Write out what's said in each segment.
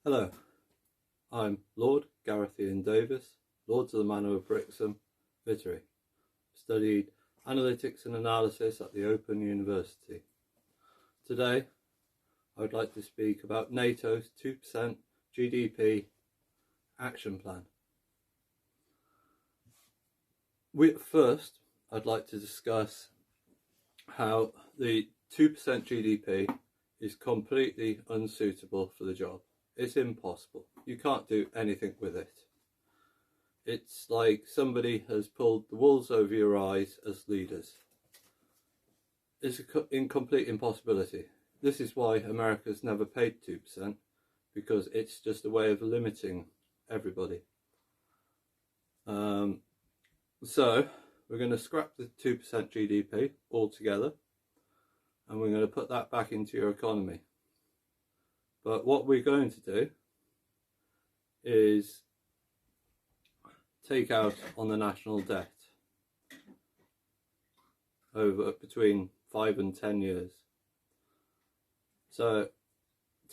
Hello, I'm Lord Gareth and Davies, Lords of the Manor of Brixham, Vittery. Studied analytics and analysis at the Open University. Today, I would like to speak about NATO's 2% GDP action plan. First, I'd like to discuss how the 2% GDP is completely unsuitable for the job. It's impossible. You can't do anything with it. It's like somebody has pulled the wools over your eyes as leaders. It's an incomplete impossibility. This is why America's never paid 2%, because it's just a way of limiting everybody. So we're going to scrap the 2% GDP altogether, and we're going to put that back into your economy. But what we're going to do is take out on the national debt over between 5 and 10 years. So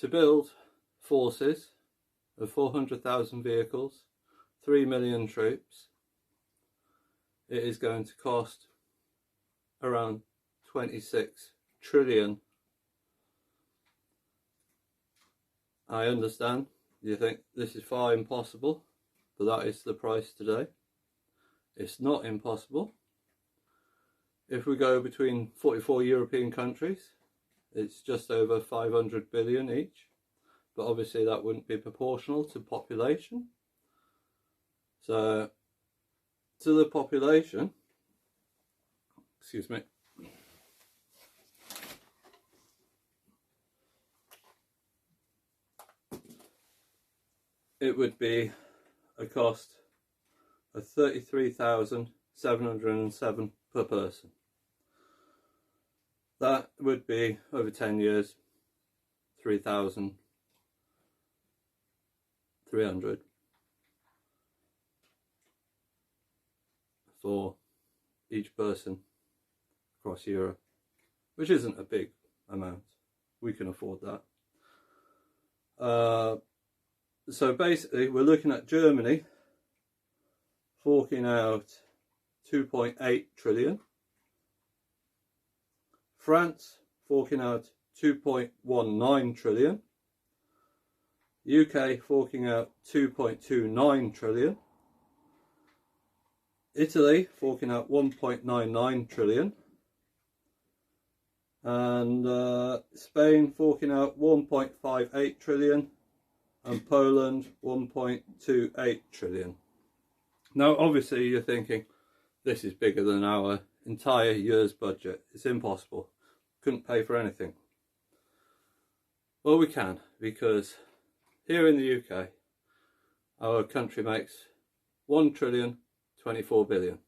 to build forces of 400,000 vehicles, 3 million troops, it is going to cost around 26 trillion. I understand you think this is far impossible, but that is the price today. It's not impossible. If we go between 44 European countries, it's just over 500 billion each, but obviously that wouldn't be proportional to population. So to the population, excuse me, it would be a cost of 33,707 per person. That would be, over 10 years, 3,300 for each person across Europe, which isn't a big amount. We can afford that. So basically we're looking at Germany forking out 2.8 trillion, France forking out 2.19 trillion, UK forking out 2.29 trillion, Italy forking out 1.99 trillion, and Spain forking out 1.58 trillion, and Poland 1.28 trillion. Now obviously you're thinking, this is bigger than our entire year's budget. It's impossible. Couldn't pay for anything. Well, we can, because here in the UK our country makes 1,024 billion.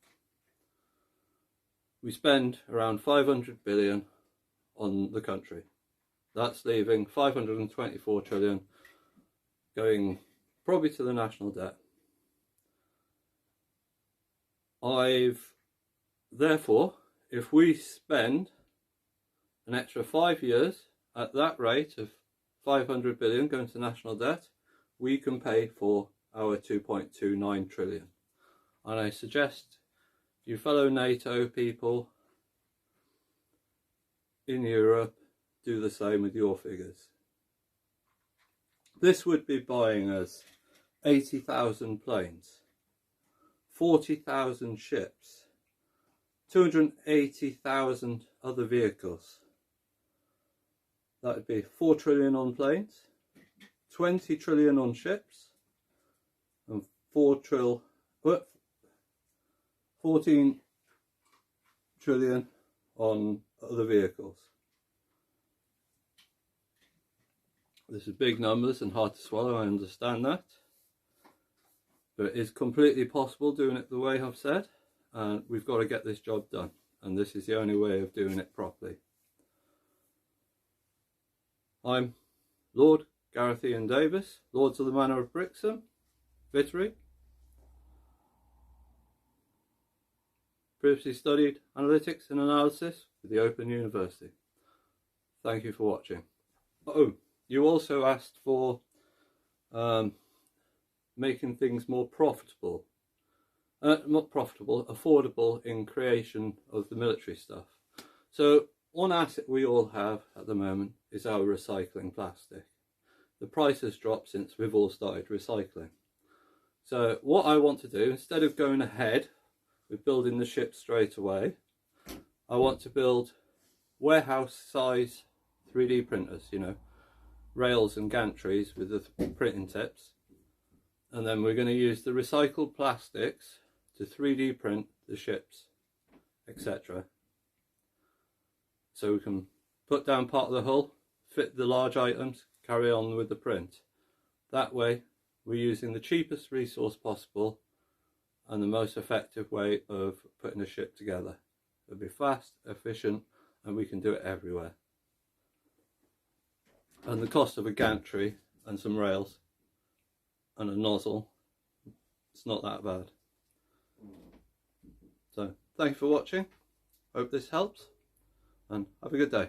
We spend around 500 billion on the country. That's leaving 524 trillion going probably to the national debt. Therefore, if we spend an extra 5 years at that rate of 500 billion going to national debt, we can pay for our 2.29 trillion. And I suggest you fellow NATO people in Europe do the same with your figures. This would be buying us 80,000 planes, 40,000 ships, 280,000 other vehicles. That would be 4 trillion on planes, 20 trillion on ships, and 14 trillion on other vehicles. This is big numbers and hard to swallow, I understand that. But it is completely possible doing it the way I've said, and we've got to get this job done. And this is the only way of doing it properly. I'm Lord Gareth and Davies, Lords of the Manor of Brixham, Vittery. Previously studied analytics and analysis with the Open University. Thank you for watching. Oh, you also asked for making things more profitable. Not profitable, affordable in creation of the military stuff. So one asset we all have at the moment is our recycling plastic. The price has dropped since we've all started recycling. So what I want to do, instead of going ahead with building the ship straight away, I want to build warehouse size 3D printers, you know, rails and gantries with the printing tips. And then we're going to use the recycled plastics to 3D print the ships, etc. So we can put down part of the hull, fit the large items, carry on with the print. That way we're using the cheapest resource possible and the most effective way of putting a ship together. It'll be fast, efficient, and we can do it everywhere. And the cost of a gantry and some rails and a nozzle, it's not that bad. So thank you for watching, hope this helps, and have a good day.